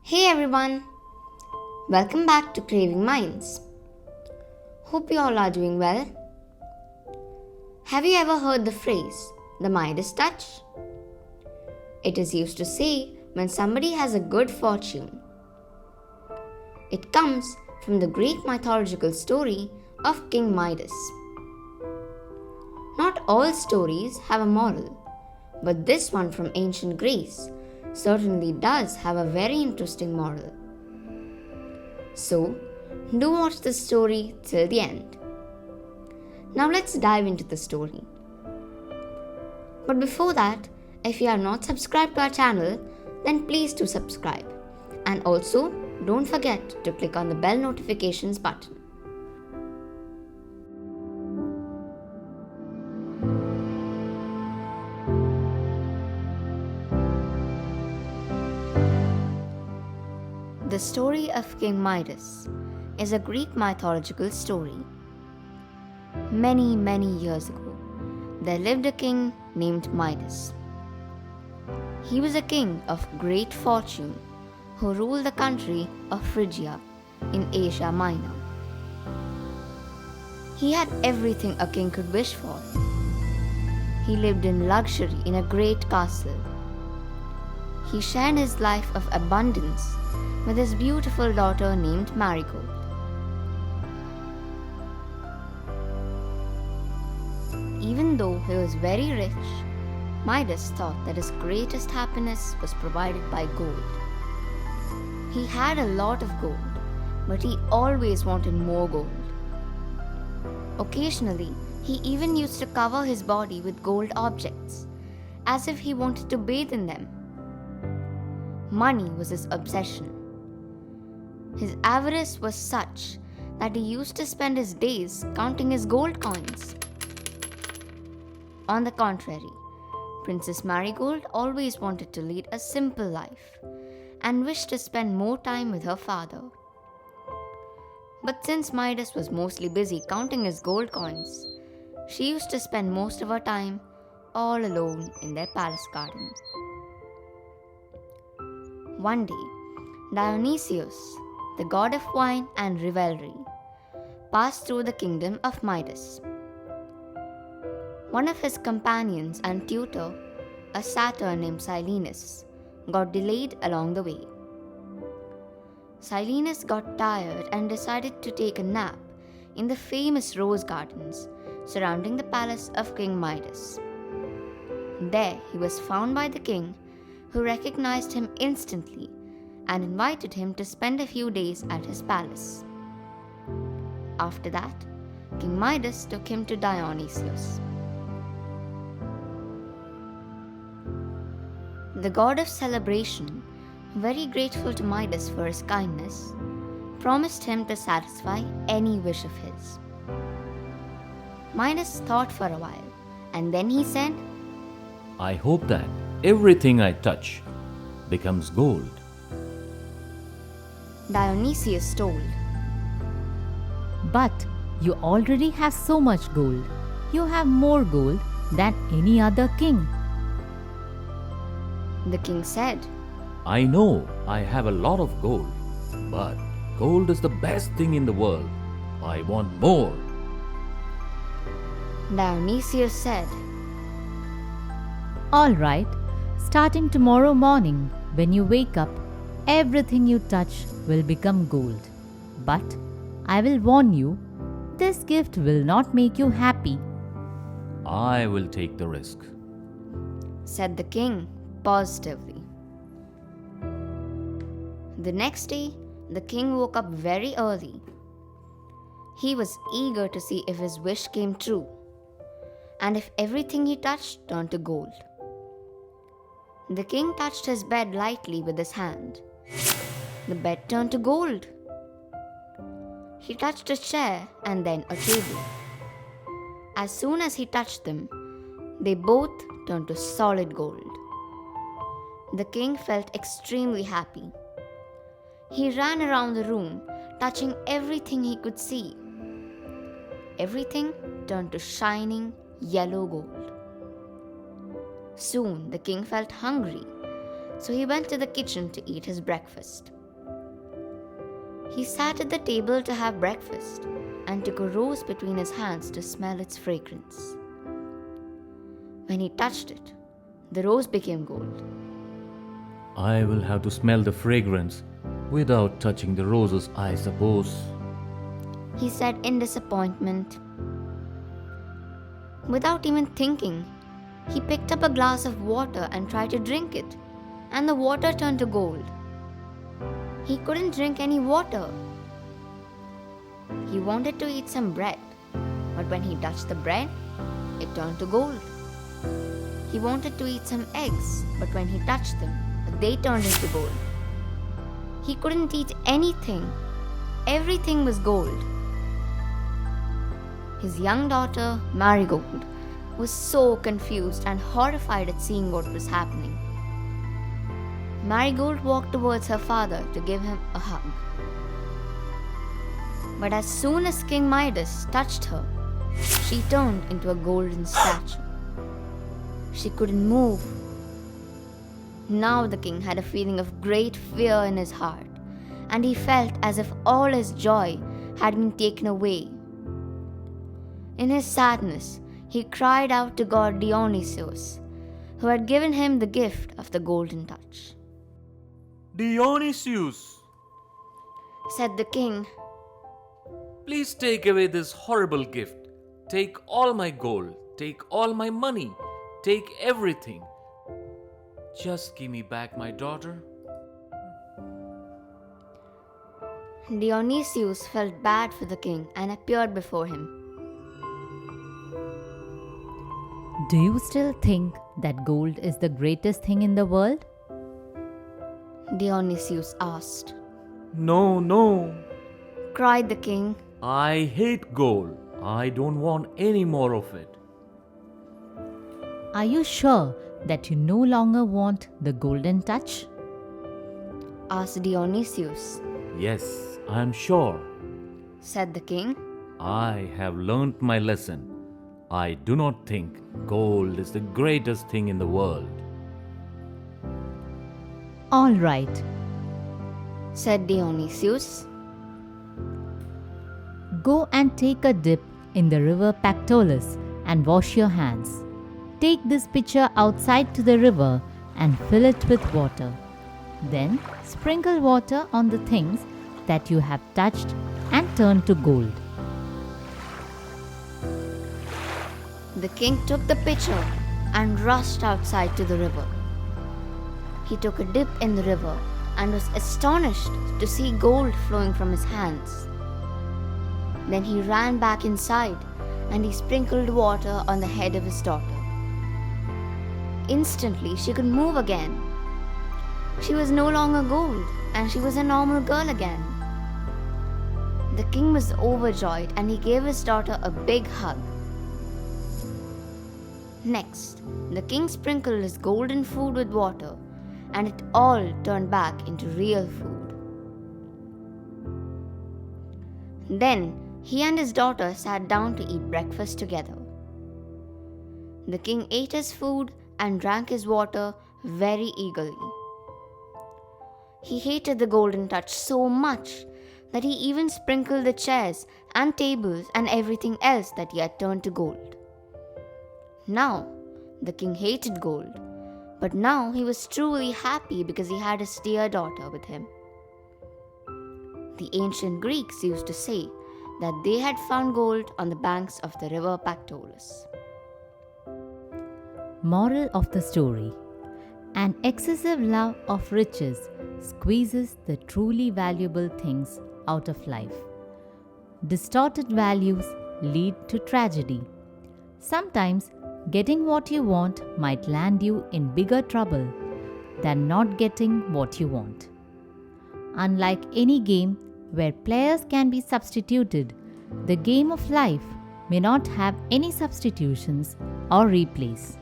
Hey everyone, welcome back to Craving Minds. Hope you all are doing well. Have you ever heard the phrase, the Midas touch? It is used to say when somebody has a good fortune. It comes from the Greek mythological story of King Midas. Not all stories have a moral, but this one from ancient Greece certainly does have a very interesting moral. So, do watch the story till the end. Now let's dive into the story. But before that, if you are not subscribed to our channel, then please do subscribe. And also, don't forget to click on the bell notifications button. The story of King Midas is a Greek mythological story. Many years ago, there lived a king named Midas. He was a king of great fortune who ruled the country of Phrygia in Asia Minor. He had everything a king could wish for. He lived in luxury in a great castle. He shared his life of abundance with his beautiful daughter named Marigold. Even though he was very rich, Midas thought that his greatest happiness was provided by gold. He had a lot of gold, but he always wanted more gold. Occasionally, he even used to cover his body with gold objects, as if he wanted to bathe in them. Money was his obsession. His avarice was such that he used to spend his days counting his gold coins. On the contrary, Princess Marigold always wanted to lead a simple life and wished to spend more time with her father. But since Midas was mostly busy counting his gold coins, she used to spend most of her time all alone in their palace garden. One day, Dionysius, the god of wine and revelry, passed through the kingdom of Midas. One of his companions and tutor, a satyr named Silenus, got delayed along the way. Silenus got tired and decided to take a nap in the famous rose gardens surrounding the palace of King Midas. There he was found by the king, who recognized him instantly and invited him to spend a few days at his palace. After that, King Midas took him to Dionysius. The god of celebration, very grateful to Midas for his kindness, promised him to satisfy any wish of his. Midas thought for a while, and then he said, I hope that everything I touch becomes gold. Dionysius told, But you already have so much gold. You have more gold than any other king. The king said, I know I have a lot of gold, but gold is the best thing in the world. I want more. Dionysius said, All right, starting tomorrow morning, when you wake up, everything you touch will become gold. But I will warn you, this gift will not make you happy. I will take the risk. said the king positively. The next day, the king woke up very early. He was eager to see if his wish came true, and if everything he touched turned to gold. The king touched his bed lightly with his hand. The bed turned to gold. He touched a chair and then a table. As soon as he touched them, they both turned to solid gold. The king felt extremely happy. He ran around the room, touching everything he could see. Everything turned to shining yellow gold. Soon the king felt hungry, so he went to the kitchen to eat his breakfast. He sat at the table to have breakfast and took a rose between his hands to smell its fragrance. When he touched it, the rose became gold. I will have to smell the fragrance without touching the roses, I suppose. He said in disappointment. Without even thinking, he picked up a glass of water and tried to drink it, and the water turned to gold. He couldn't drink any water. He wanted to eat some bread, but when he touched the bread, it turned to gold. He wanted to eat some eggs, but when he touched them, they turned into gold. He couldn't eat anything. Everything was gold. His young daughter, Marigold, was so confused and horrified at seeing what was happening. Marigold walked towards her father to give him a hug. But as soon as King Midas touched her, she turned into a golden statue. She couldn't move. Now the king had a feeling of great fear in his heart, and he felt as if all his joy had been taken away. In his sadness, he cried out to god Dionysius, who had given him the gift of the golden touch. Dionysius, Said the king, please take away this horrible gift. Take all my gold, take all my money, take everything. Just give me back my daughter. Dionysius felt bad for the king and appeared before him. Do you still think that gold is the greatest thing in the world? Dionysius asked. No. Cried the king. I hate gold. I don't want any more of it. Are you sure that you no longer want the golden touch? Asked Dionysius. Yes, I am sure. Said the king. I have learnt my lesson. I do not think gold is the greatest thing in the world. All right. Said Dionysius. Go and take a dip in the river Pactolus and wash your hands. Take this pitcher outside to the river and fill it with water. Then sprinkle water on the things that you have touched and turn to gold. The king took the pitcher and rushed outside to the river. He took a dip in the river and was astonished to see gold flowing from his hands. Then he ran back inside and he sprinkled water on the head of his daughter. Instantly, she could move again. She was no longer gold and she was a normal girl again. The king was overjoyed and he gave his daughter a big hug. Next, the king sprinkled his golden food with water and it all turned back into real food. Then, he and his daughter sat down to eat breakfast together. The king ate his food and drank his water very eagerly. He hated the golden touch so much that he even sprinkled the chairs and tables and everything else that he had turned to gold. Now, the king hated gold, but now he was truly happy because he had his dear daughter with him. The ancient Greeks used to say that they had found gold on the banks of the river Pactolus. Moral of the story: an excessive love of riches squeezes the truly valuable things out of life. Distorted values lead to tragedy. Sometimes getting what you want might land you in bigger trouble than not getting what you want. Unlike any game where players can be substituted, the game of life may not have any substitutions or replays.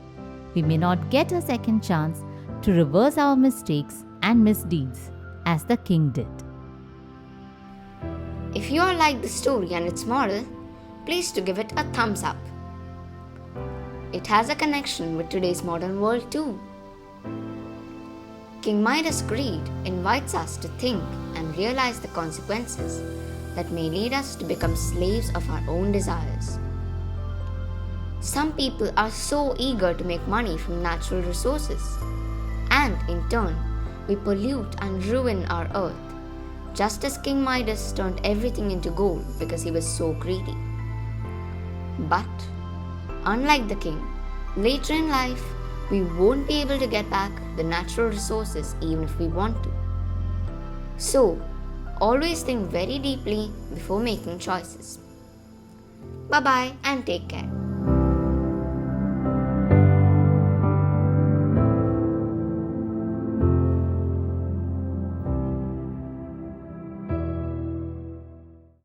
We may not get a second chance to reverse our mistakes and misdeeds as the king did. If you all like the story and its moral, please do give it a thumbs up. It has a connection with today's modern world too. King Midas' greed invites us to think and realize the consequences that may lead us to become slaves of our own desires. Some people are so eager to make money from natural resources, and in turn, we pollute and ruin our earth, just as King Midas turned everything into gold because he was so greedy. But, unlike the king, later in life, we won't be able to get back the natural resources even if we want to. So, always think very deeply before making choices. Bye bye and take care.